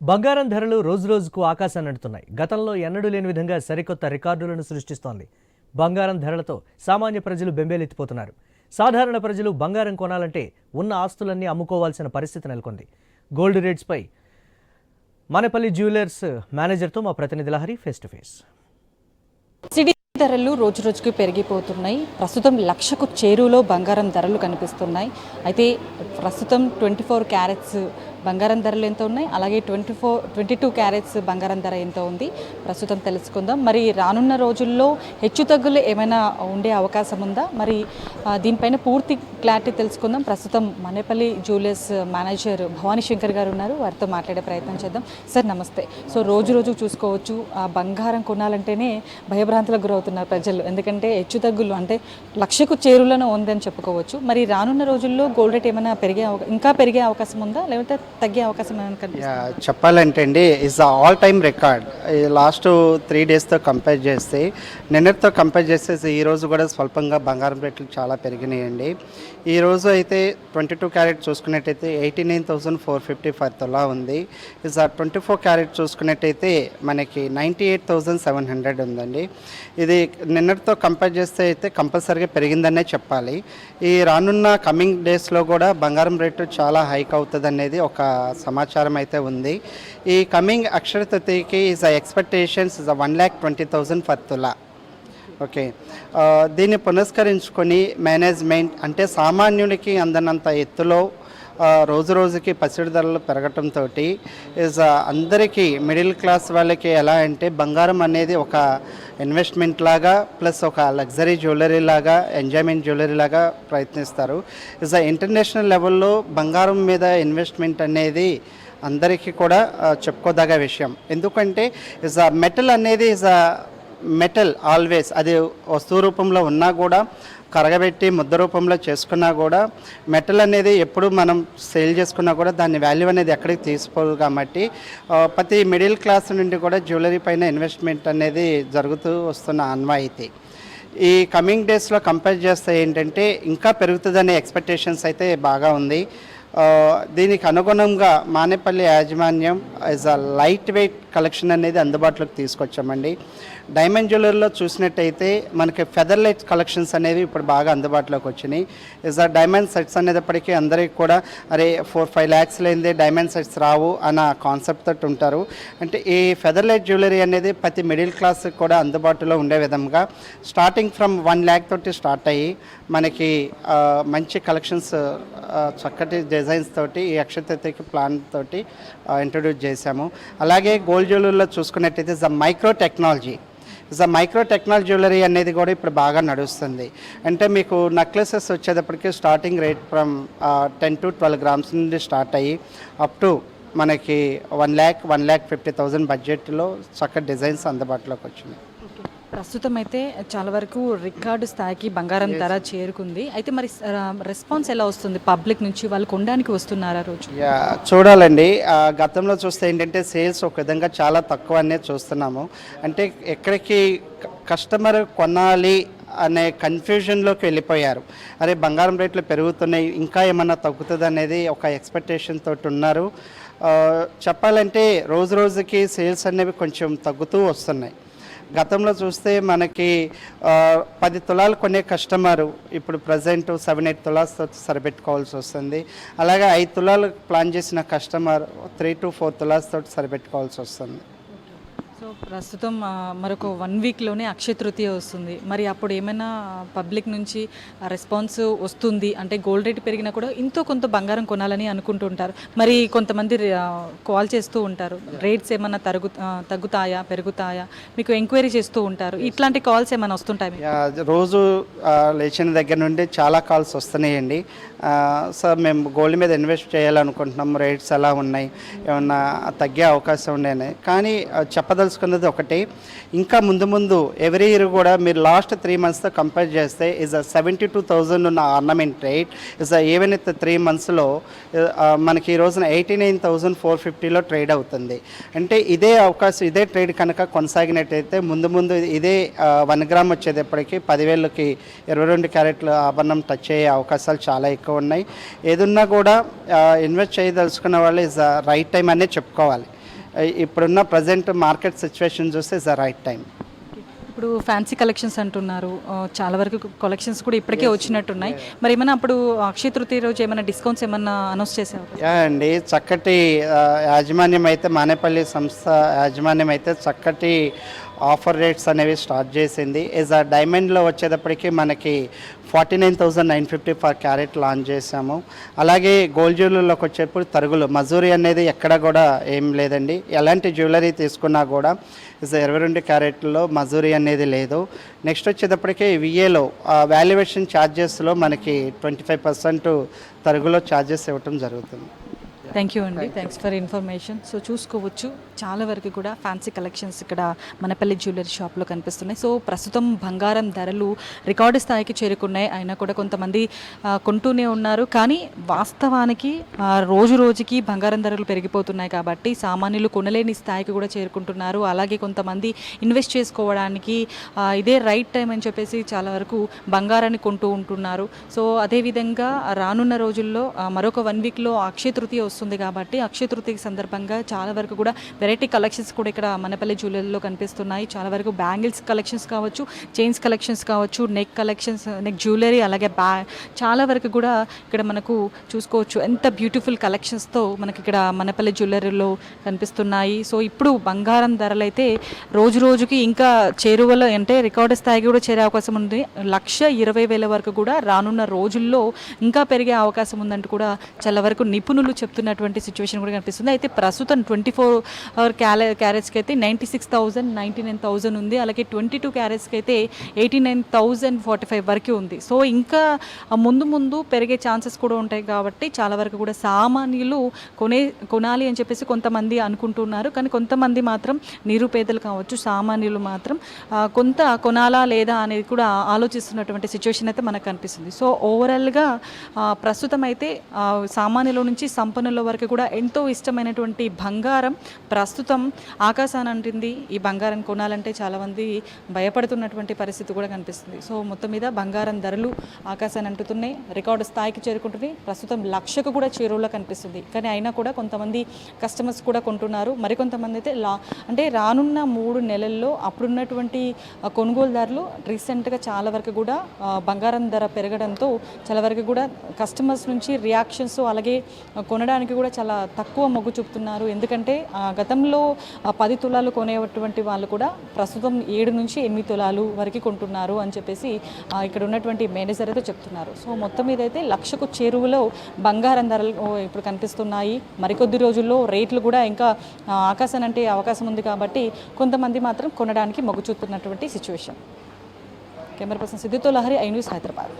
బంగారం ధరలు రోజురోజుకు ఆకాశాన్ని అంటున్నాయి. గతంలో ఎన్నడూ లేని విధంగా సరికొత్త రికార్డులను సృష్టిస్తోంది. బంగారం ధరలతో సామాన్య ప్రజలు బెంబేలెత్తిపోతున్నారు. సాధారణ ప్రజలు బంగారం కొనాలంటే ఉన్న ఆస్తులన్నీ అమ్ముకోవాల్సిన పరిస్థితి నెలకొంది. గోల్డ్ రేట్స్పై మానేపల్లి జ్యువెలర్స్ మేనేజర్తో మా ప్రతినిధి Lahari face to face. City ధరలు రోజు రోజుకి పెరిగిపోతున్నాయి. ప్రస్తుతం 1,00,000కు చేరువలో బంగారం ధరలు కనిపిస్తున్నాయి. అయితే ప్రస్తుతం 24 క్యారెట్స్ బంగారం ధరలు ఎంత ఉన్నాయి, అలాగే 22 క్యారెట్స్ బంగారం ధర ఎంత ఉంది ప్రస్తుతం తెలుసుకుందాం. మరి రానున్న రోజుల్లో హెచ్చుతగ్గులు ఏమైనా ఉండే అవకాశం ఉందా? మరి దీనిపైన పూర్తి క్లారిటీ తెలుసుకుందాం. ప్రస్తుతం మానేపల్లి జ్యువెలర్స్ మేనేజర్ భవానీ శంకర్ గారు ఉన్నారు, వారితో మాట్లాడే ప్రయత్నం చేద్దాం. సార్ నమస్తే. సో రోజు రోజు చూసుకోవచ్చు, ఆ బంగారం కొనాలంటేనే భయభ్రాంతులకు గురవుతున్నారు ప్రజలు. ఎందుకంటే హెచ్చుతగ్గులు అంటే 1,00,000కు చేరువలోనే ఉందని చెప్పుకోవచ్చు. మరి రానున్న రోజుల్లో గోల్డ్ రేట్ ఏమైనా ఇంకా పెరిగే అవకాశం ఉందా, లేకపోతే తగ్గే అవకాశం ఏమైనా కనిపిస్తుందా? చెప్పాలంటే అండి is all time record. Last 3 డేస్తో కంపేర్ చేస్తే, నిన్నటితో కంపేర్ చేస్తే ఈరోజు కూడా స్వల్పంగా బంగారం రేట్లు చాలా పెరిగినాయండి. ఈరోజు అయితే 22 క్యారెట్ చూసుకున్నట్టయితే 89,450 ఫర్ తులా ఉంది. ఇస్ 24 క్యారెట్ చూసుకున్నట్టయితే మనకి 98,700 ఉందండి. ఇది నిన్నటితో కంపేర్ చేస్తే అయితే కంపల్సరీగా పెరిగిందనే చెప్పాలి. ఈ రానున్న కమింగ్ డేస్లో కూడా బంగారం రేటు చాలా హైక్ అవుతుంది అనేది ఒక సమాచారం అయితే ఉంది. ఈ కమింగ్ అక్షర తృతీయకి ఇస్ ఎక్స్పెక్టేషన్స్ ఇస్ 1,20,000 ఫర్ తులా. ఓకే, దీన్ని పునస్కరించుకొని మేనేజ్మెంట్ అంటే సామాన్యునికి అందనంత ఎత్తులో రోజు రోజుకి పసిడి ధరలు పెరగటంతో ఇస్ అందరికీ మిడిల్ క్లాస్ వాళ్ళకి ఎలా అంటే బంగారం అనేది ఒక ఇన్వెస్ట్మెంట్ లాగా ప్లస్ ఒక లగ్జరీ జ్యువెలరీ లాగా, ఎంజాయ్మెంట్ జ్యువెలరీ లాగా ప్రయత్నిస్తారు. ఇస్ ఇంటర్నేషనల్ లెవెల్లో బంగారం మీద ఇన్వెస్ట్మెంట్ అనేది అందరికీ కూడా చెప్పుకోదగ్గ విషయం. ఎందుకంటే ఇస్ మెటల్ అనేది ఇస్ మెటల్ ఆల్వేస్, అది వస్తువు రూపంలో ఉన్నా కూడా కరగబెట్టి ముద్ద రూపంలో చేసుకున్నా కూడా మెటల్ అనేది ఎప్పుడు మనం సేల్ చేసుకున్నా కూడా దాని వాల్యూ అనేది ఎక్కడికి తీసుకోదు. కాబట్టి ప్రతి మిడిల్ క్లాస్ నుండి కూడా జ్యువెలరీ పైన ఇన్వెస్ట్మెంట్ అనేది జరుగుతూ వస్తున్న ఆన్వాయితీ. ఈ కమింగ్ డేస్లో కంపేర్ చేస్తే ఏంటంటే ఇంకా పెరుగుతుందనే ఎక్స్పెక్టేషన్స్ అయితే బాగా ఉంది. దీనికి అనుగుణంగా మానేపల్లి యాజమాన్యం as a light weight collection అనేది అందుబాటులోకి తీసుకొచ్చామండి. డైమండ్ జ్యువెలరీలో చూసినట్టయితే మనకి ఫెదర్ లైట్ కలెక్షన్స్ అనేవి ఇప్పుడు బాగా అందుబాటులోకి వచ్చినాయి. ఇస్ ఆ డైమండ్ సెట్స్ అనేటప్పటికీ అందరికీ కూడా అరే 4-5 lakhs లేనిదే డైమండ్ సెట్స్ రావు అన్న కాన్సెప్ట్ తోటి ఉంటారు. అంటే ఈ ఫెదర్ లైట్ జ్యువెలరీ అనేది ప్రతి మిడిల్ క్లాస్కి కూడా అందుబాటులో ఉండే విధంగా స్టార్టింగ్ ఫ్రమ్ 1 lakh తోటి స్టార్ట్ అయ్యి మనకి మంచి కలెక్షన్స్ చక్కటి డిజైన్స్ తోటి ఈ అక్షతృతీయకి ప్లాన్ తోటి ఇంట్రొడ్యూస్ చేశాము. అలాగే గోల్డ్ జ్యువెలరీలో చూసుకున్నట్టయితే మైక్రో టెక్నాలజీ జ్యువెలరీ అనేది కూడా ఇప్పుడు బాగా నడుస్తుంది. అంటే మీకు నెక్లెసెస్ వచ్చేటప్పటికి starting rate from 10 to 12 grams నుండి స్టార్ట్ అయ్యి అప్ టు మనకి 1,50,000 బడ్జెట్లో చక్కటి డిజైన్స్ అందుబాటులోకి వచ్చినాయి. ప్రస్తుతం అయితే చాలా వరకు రికార్డు స్థాయికి బంగారం ధర చేరుకుంది. అయితే మరి రెస్పాన్స్ ఎలా వస్తుంది పబ్లిక్ నుంచి? వాళ్ళు కొనడానికి వస్తున్నారా రోజు? చూడాలండి. గతంలో చూస్తే ఏంటంటే సేల్స్ ఒక విధంగా చాలా తక్కువ అనేది చూస్తున్నాము. అంటే ఎక్కడికి కస్టమర్ కొనాలి అనే కన్ఫ్యూజన్లోకి వెళ్ళిపోయారు. అరే బంగారం రేట్లు పెరుగుతున్నాయి, ఇంకా ఏమన్నా తగ్గుతుంది అనేది ఒక ఎక్స్పెక్టేషన్ తోటి ఉన్నారు. చెప్పాలంటే రోజు రోజుకి సేల్స్ అనేవి కొంచెం తగ్గుతూ వస్తున్నాయి. గతంలో చూస్తే మనకి 10 తులాలు కొనే కస్టమరు ఇప్పుడు ప్రజెంట్ 7-8 తులాస్తో సరిపెట్టుకోవాల్సి వస్తుంది. అలాగే 5 తులాలు ప్లాన్ చేసిన కస్టమర్ 3 to 4 తులాస్తో సరిపెట్టుకోవాల్సి వస్తుంది. సో ప్రస్తుతం మరొక 1 weekలోనే అక్షయ తృతీయ వస్తుంది. మరి అప్పుడు ఏమైనా పబ్లిక్ నుంచి రెస్పాన్స్ వస్తుంది అంటే గోల్డ్ రేట్ పెరిగినా కూడా ఇంతో కొంత బంగారం కొనాలని అనుకుంటుంటారు. మరి కొంతమంది కాల్ చేస్తూ ఉంటారు, రేట్స్ ఏమైనా తగ్గుతాయా పెరుగుతాయా, మీకు ఎంక్వైరీ చేస్తూ ఉంటారు. ఇట్లాంటి కాల్స్ ఏమైనా వస్తుంటాయి? రోజు లేచిన దగ్గర నుండి చాలా కాల్స్ వస్తున్నాయండి. సార్ మేము గోల్డ్ మీద ఇన్వెస్ట్ చేయాలనుకుంటున్నాం, రేట్స్ ఎలా ఉన్నాయి, ఏమన్నా తగ్గే అవకాశం ఉన్నాయని. కానీ చెప్పదలుచుకున్నది ఒకటి, ఇంకా ముందు ఎవ్రీ ఇయర్ కూడా మీరు లాస్ట్ 3 monthsతో కంపేర్ చేస్తే ఇస్ 72,000 ఉన్న ornament rate is even with 3 monthsలో మనకి ఈ రోజున 89,450లో ట్రేడ్ అవుతుంది. అంటే ఇదే అవకాశం, ఇదే ట్రేడ్ కనుక కొనసాగినట్టయితే ముందు ఇదే 1 gram వచ్చేటప్పటికి 10,000కి 22 క్యారెట్ల ఆభరణం టచ్ అయ్యే అవకాశాలు చాలా ఎక్కువ ఉన్నాయి. ఏదున్నా కూడా ఇన్వెస్ట్ చేయదలుచుకున్న వాళ్ళు ఇస్ రైట్ టైం అనే చెప్పుకోవాలి. ఇప్పుడున్న ప్రజెంట్ మార్కెట్ సిచ్యువేషన్ చూస్తే ఇస్ ద రైట్ టైం. ఇప్పుడు ఫ్యాన్సీ కలెక్షన్స్ అంటున్నారు, చాలా వరకు కలెక్షన్స్ కూడా ఇప్పటికే వచ్చినట్టున్నాయి. మరి ఏమైనా అప్పుడు అక్షయ తృతీయ రోజు ఏమైనా డిస్కౌంట్స్ ఏమైనా అనౌన్స్ చేసారు? యా అండి, చక్కటి యాజమాన్యం అయితే మానేపల్లి సంస్థ యాజమాన్యం అయితే చక్కటి ఆఫర్ రేట్స్ అనేవి స్టార్ట్ చేసింది. ఆ డైమండ్లో వచ్చేటప్పటికి మనకి 49,950 పర్ క్యారెట్ లాంచ్ చేసాము. అలాగే గోల్డ్ జ్యువెలరీలోకి వచ్చేప్పుడు తరుగులు మజూరీ అనేది ఎక్కడ కూడా ఏం లేదండి. ఎలాంటి జ్యువెలరీ తీసుకున్నా కూడా 22 క్యారెట్లో మజూరీ అనేది లేదు. నెక్స్ట్ వచ్చేటప్పటికి విఏలో వాల్యుయేషన్ ఛార్జెస్లో మనకి 25% తరుగులో ఛార్జెస్ ఇవ్వటం జరుగుతుంది. థ్యాంక్ యూ అండి, థ్యాంక్స్ ఫర్ ఇన్ఫర్మేషన్. సో చూసుకోవచ్చు, చాలా వరకు కూడా ఫ్యాన్సీ కలెక్షన్స్ ఇక్కడ మనపల్లి జ్యువెలరీ షాప్లో కనిపిస్తున్నాయి. సో ప్రస్తుతం బంగారం ధరలు రికార్డు స్థాయికి చేరుకున్నాయి. అయినా కూడా కొంతమంది కొంటూనే ఉన్నారు. కానీ వాస్తవానికి రోజు రోజుకి బంగారం ధరలు పెరిగిపోతున్నాయి కాబట్టి సామాన్యులు కొనలేని స్థాయికి కూడా చేరుకుంటున్నారు. అలాగే కొంతమంది ఇన్వెస్ట్ చేసుకోవడానికి ఇదే రైట్ టైం అని చెప్పేసి చాలా వరకు బంగారాన్ని కొంటూ ఉంటున్నారు. సో అదేవిధంగా రానున్న రోజుల్లో మరొక 1 వీక్లో అక్షయ తృతీయ వస్తుంది కాబట్టి అక్షయ తృతీయ సందర్భంగా చాలా వరకు కూడా వెరైటీ కలెక్షన్స్ కూడా ఇక్కడ మనపల్లి జ్యువెలరీలో కనిపిస్తున్నాయి. చాలా వరకు బ్యాంగిల్స్ కలెక్షన్స్ కావచ్చు, చైన్స్ కలెక్షన్స్ కావచ్చు, నెక్ కలెక్షన్స్, నెక్ జ్యువెలరీ, అలాగే చాలా వరకు కూడా ఇక్కడ మనకు చూసుకోవచ్చు ఎంత బ్యూటిఫుల్ కలెక్షన్స్తో మనకి ఇక్కడ మనపల్లి జ్యువెలరీలో కనిపిస్తున్నాయి. సో ఇప్పుడు బంగారం ధరలు అయితే రోజు రోజుకి ఇంకా చేరువలో అంటే రికార్డు స్థాయికి కూడా చేరే అవకాశం ఉంది. 1,20,000 వరకు కూడా రానున్న రోజుల్లో ఇంకా పెరిగే అవకాశం ఉందంటూ కూడా చాలా వరకు నిపుణులు చెప్తున్నటువంటి సిచ్యువేషన్ కూడా కనిపిస్తుంది. అయితే ప్రస్తుతం 24 క్యారెట్స్కి అయితే 96,000, 99,000 ఉంది. అలాగే 22 క్యారెట్స్కి అయితే 89,045 వరకు ఉంది. సో ఇంకా ముందు పెరిగే ఛాన్సెస్ కూడా ఉంటాయి కాబట్టి చాలా వరకు కూడా సామాన్యులు కొనాలి అని చెప్పేసి కొంతమంది అనుకుంటున్నారు. కానీ కొంతమంది మాత్రం నిరుపేదలు కావచ్చు, సామాన్యులు మాత్రం కొంత కొనాలా లేదా అనేది కూడా ఆలోచిస్తున్నటువంటి సిచ్యువేషన్ అయితే మనకు కనిపిస్తుంది. సో ఓవరాల్గా ప్రస్తుతం అయితే సామాన్యుల నుంచి సంపన్నుల వరకు కూడా ఎంతో ఇష్టమైనటువంటి బంగారం ప్రస్తుతం ఆకాశాన్ని అంటుంది. ఈ బంగారం కొనాలంటే చాలామంది భయపడుతున్నటువంటి పరిస్థితి కూడా కనిపిస్తుంది. సో మొత్తం మీద బంగారం ధరలు ఆకాశాన్ని అంటుతున్నాయి, రికార్డు స్థాయికి చేరుకుంటున్నాయి. ప్రస్తుతం 1,00,000కు కూడా చేరువలో కనిపిస్తుంది. కానీ అయినా కూడా కొంతమంది కస్టమర్స్ కూడా కొంటున్నారు. మరికొంతమంది అయితే అంటే రానున్న 3 నెలల్లో అప్పుడున్నటువంటి కొనుగోలుదారులు రీసెంట్గా చాలా వరకు కూడా బంగారం ధర పెరగడంతో చాలా వరకు కూడా కస్టమర్స్ నుంచి రియాక్షన్స్, అలాగే కొనడానికి కూడా చాలా తక్కువ మొగ్గు చూపుతున్నారు. ఎందుకంటే గతంలో 10 తులాలు కొనేటువంటి వాళ్ళు కూడా ప్రస్తుతం 7 నుంచి 8 తులాలు వరకు కొంటున్నారు అని చెప్పేసి ఇక్కడ ఉన్నటువంటి మేనేజర్ అయితే చెప్తున్నారు. సో మొత్తం మీద అయితే 1,00,000కు చేరువలో బంగారం ధరలు ఇప్పుడు కనిపిస్తున్నాయి. మరికొద్ది రోజుల్లో రేట్లు కూడా ఇంకా ఆకాశాన్ని అంటే అవకాశం ఉంది కాబట్టి కొంతమంది మాత్రం కొనడానికి మొగ్గు చూపుతున్నటువంటి సిచ్యువేషన్. కెమెరా పర్సన్ సిద్ధితో లహరి, ఐ న్యూస్, హైదరాబాద్.